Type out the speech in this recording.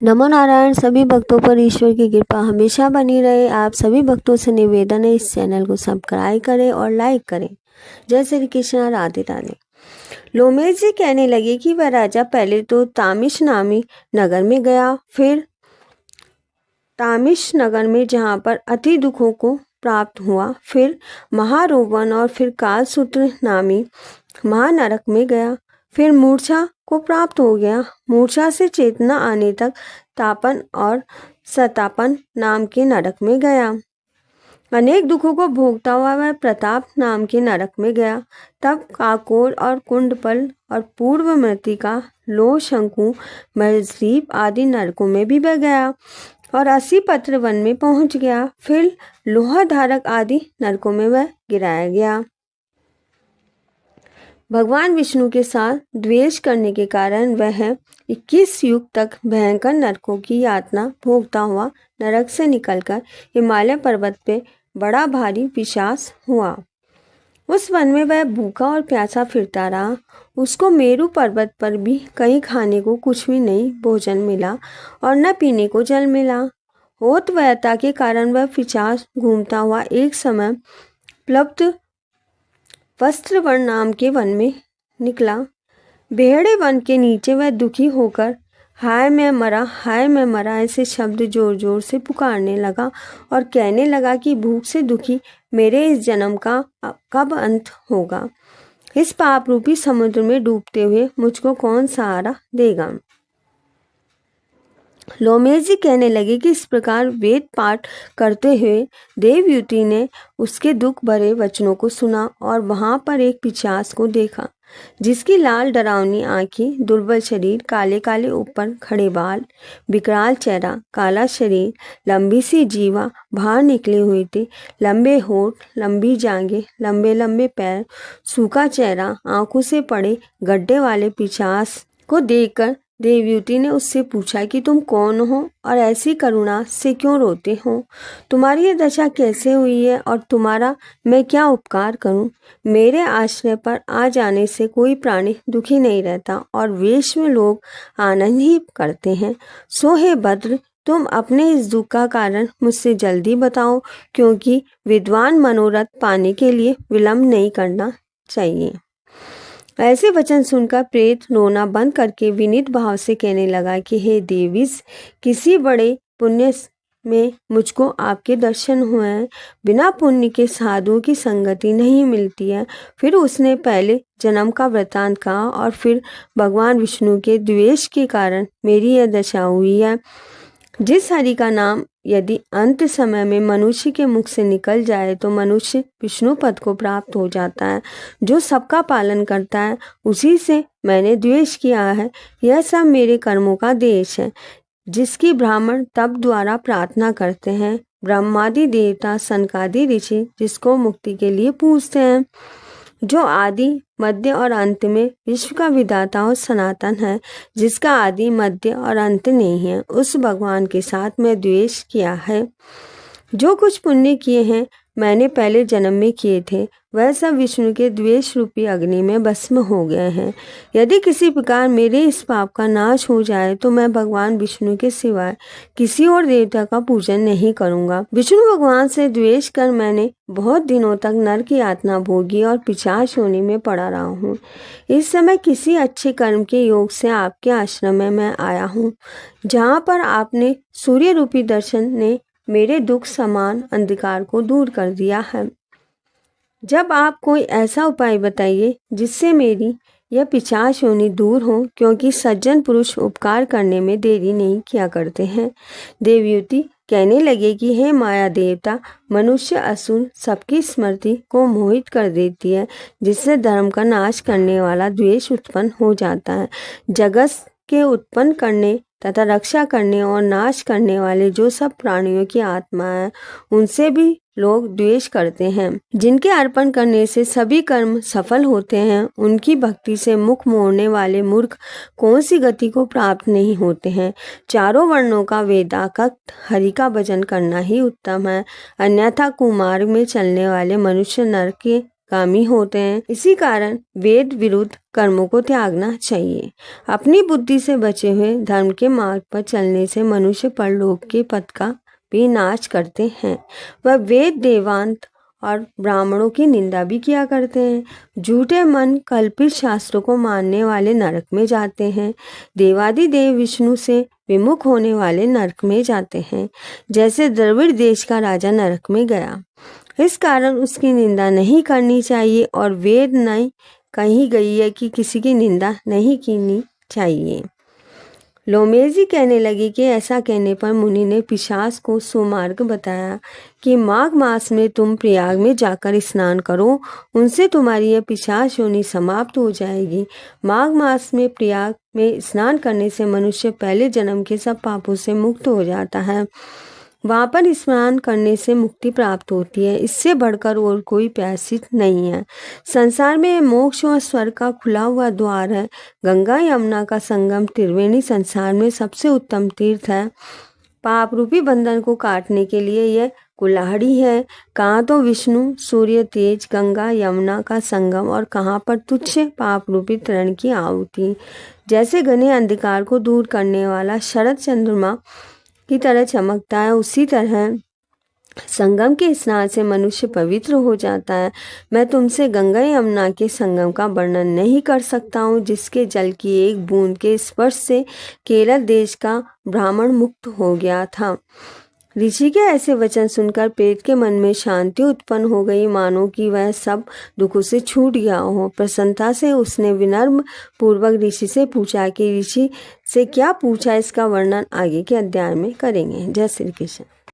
नमो नारायण। सभी भक्तों पर ईश्वर की कृपा हमेशा बनी रहे। आप सभी भक्तों से निवेदन है, इस चैनल को सब्सक्राइब करें और लाइक करें। जय श्री कृष्ण, राधे राधे। लोमेश जी कहने लगे कि वह राजा पहले तो तामिश नामी नगर में गया, फिर तामिश नगर में जहाँ पर अति दुखों को प्राप्त हुआ, फिर महारोवन और फिर कालसूत्र नामी महानरक में गया, फिर मूर्छा को प्राप्त हो गया। मूर्छा से चेतना आने तक तापन और सतापन नाम के नरक में गया। अनेक दुखों को भोगता हुआ वह प्रताप नाम के नरक में गया। तब काकोर और कुंडपल और पूर्व मृतिका, लोह, शंकु, मृगद्वीप आदि नरकों में भी बह गया और 80 पत्र वन में पहुंच गया। फिर लोहाधारक आदि नरकों में वह गिराया गया। भगवान विष्णु के साथ द्वेष करने के कारण वह 21 युग तक भयंकर नरकों की यातना भोगता हुआ नरक से निकलकर हिमालय पर्वत पे बड़ा भारी पिशाच हुआ। उस वन में वह भूखा और प्यासा फिरता रहा। उसको मेरु पर्वत पर भी कहीं खाने को कुछ भी नहीं भोजन मिला और न पीने को जल मिला। होतव्यता के कारण वह पिशाच घूमता हुआ एक समय प्लब्ध वस्त्रवर्ण नाम के वन में निकला। बेहड़े वन के नीचे वह दुखी होकर हाय मैं मरा ऐसे शब्द जोर जोर से पुकारने लगा और कहने लगा कि भूख से दुखी मेरे इस जन्म का कब अंत होगा। इस पाप रूपी समुद्र में डूबते हुए मुझको कौन सहारा देगा। लोमेश जी कहने लगे कि इस प्रकार वेद पाठ करते हुए देवयुति ने उसके दुख भरे वचनों को सुना और वहां पर एक पिशाच को देखा, जिसकी लाल डरावनी आंखें, दुर्बल शरीर, काले काले ऊपर खड़े बाल, विकराल चेहरा, काला शरीर, लंबी सी जीवा बाहर निकले हुए थे, लंबे होठ, लंबी जांघें, लंबे लंबे पैर, सूखा चेहरा, आंखों से पड़े गड्ढे वाले पिशाच को देखकर देवयुति ने उससे पूछा कि तुम कौन हो और ऐसी करुणा से क्यों रोते हो? तुम्हारी ये दशा कैसे हुई है और तुम्हारा मैं क्या उपकार करूं? मेरे आश्रय पर आ जाने से कोई प्राणी दुखी नहीं रहता और वेश में लोग आनंद ही करते हैं। सो हे भद्र, तुम अपने इस दुख का कारण मुझसे जल्दी बताओ, क्योंकि विद्वान मनोरथ पाने के लिए विलंब नहीं करना चाहिए। ऐसे वचन सुनकर प्रेत रोना बंद करके विनीत भाव से कहने लगा कि हे देवीस, किसी बड़े पुण्य में मुझको आपके दर्शन हुए हैं। बिना पुण्य के साधुओं की संगति नहीं मिलती है। फिर उसने पहले जन्म का वृतांत कहा और फिर भगवान विष्णु के द्वेष के कारण मेरी यह दशा हुई है। जिस हरि का नाम यदि अंत समय में मनुष्य के मुख से निकल जाए तो मनुष्य विष्णु पद को प्राप्त हो जाता है। जो सबका पालन करता है उसी से मैंने द्वेष किया है। यह सब मेरे कर्मों का देश है, जिसकी ब्राह्मण तप द्वारा प्रार्थना करते हैं। ब्रह्मादि देवता, सनकादि ऋषि जिसको मुक्ति के लिए पूजते हैं, जो आदि मध्य और अंत में विश्व का विधाता और सनातन है, जिसका आदि मध्य और अंत नहीं है, उस भगवान के साथ मैं द्वेष किया है। जो कुछ पुण्य किए हैं मैंने पहले जन्म में किए थे, वह सब विष्णु के द्वेष रूपी अग्नि में भस्म हो गए हैं। यदि किसी प्रकार मेरे इस पाप का नाश हो जाए तो मैं भगवान विष्णु के सिवाय किसी और देवता का पूजन नहीं करूंगा। विष्णु भगवान से द्वेष कर मैंने बहुत दिनों तक नरक की यातना भोगी और पिशाच योनि में पड़ा रहा हूँ। इस समय किसी अच्छे कर्म के योग से आपके आश्रम में मैं आया हूँ, जहाँ पर आपने सूर्य रूपी दर्शन ने मेरे दुख समान अंधकार को दूर कर दिया है। जब आप कोई ऐसा उपाय बताइए जिससे मेरी यह पिशाच योनि दूर हो, क्योंकि सज्जन पुरुष उपकार करने में देरी नहीं किया करते हैं। देवयुति कहने लगे कि हे माया देवता, मनुष्य असुर सबकी स्मृति को मोहित कर देती है, जिससे धर्म का नाश करने वाला द्वेष उत्पन्न हो जाता है। जगत के उत्पन्न करने तथा रक्षा करने और नाश करने वाले जो सब प्राणियों की आत्मा है, उनसे भी लोग द्वेष करते हैं। जिनके अर्पण करने से सभी कर्म सफल होते हैं, उनकी भक्ति से मुख मोड़ने वाले मूर्ख कौन सी गति को प्राप्त नहीं होते हैं। चारों वर्णों का वेदाकक्त हरि का भजन करना ही उत्तम है, अन्यथा कुमार्ग में चलने वाले मनुष्य नरक के गामी होते हैं। इसी कारण वेद विरुद्ध कर्मों को त्यागना चाहिए। अपनी बुद्धि से बचे हुए धर्म के मार्ग पर चलने से मनुष्य परलोक के पद का भी नाश करते हैं। वह वेद, देवांत और ब्राह्मणों की निंदा भी किया करते हैं। झूठे मन कल्पित शास्त्रों को मानने वाले नरक में जाते हैं। देवादिदेव विष्णु से विमुख होने वाले नरक में जाते हैं, जैसे द्रविड़ देश का राजा नरक में गया। इस कारण उसकी निंदा नहीं करनी चाहिए और वेद नहीं कही गई है कि किसी की निंदा नहीं करनी चाहिए। लोमेजी कहने लगी कि ऐसा कहने पर मुनि ने पिशाच को सुमार्ग बताया कि माघ मास में तुम प्रयाग में जाकर स्नान करो, उनसे तुम्हारी यह पिशाच योनि समाप्त हो जाएगी। माघ मास में प्रयाग में स्नान करने से मनुष्य पहले जन्म के सब पापों से मुक्त हो जाता है। वहाँ पर स्नान करने से मुक्ति प्राप्त होती है। इससे बढ़कर और कोई प्रायश्चित नहीं है। संसार में मोक्ष और स्वर्ग का खुला हुआ द्वार है। गंगा यमुना का संगम त्रिवेणी संसार में सबसे उत्तम तीर्थ है। पाप रूपी बंधन को काटने के लिए यह कुल्हाड़ी है। कहाँ तो विष्णु, सूर्य तेज, गंगा यमुना का संगम और कहाँ पर तुच्छ पाप रूपी तरण की आहुति। जैसे घने अंधकार को दूर करने वाला शरद चंद्रमा की तरह चमकता है, उसी तरह संगम के स्नान से मनुष्य पवित्र हो जाता है। मैं तुमसे गंगा यमुना के संगम का वर्णन नहीं कर सकता हूँ, जिसके जल की एक बूंद के स्पर्श से केरल देश का ब्राह्मण मुक्त हो गया था। ऋषि के ऐसे वचन सुनकर प्रेत के मन में शांति उत्पन्न हो गई, मानो कि वह सब दुखों से छूट गया हो। प्रसन्नता से उसने विनम्र पूर्वक ऋषि से पूछा कि ऋषि से क्या पूछा, इसका वर्णन आगे के अध्याय में करेंगे। जय श्री कृष्ण।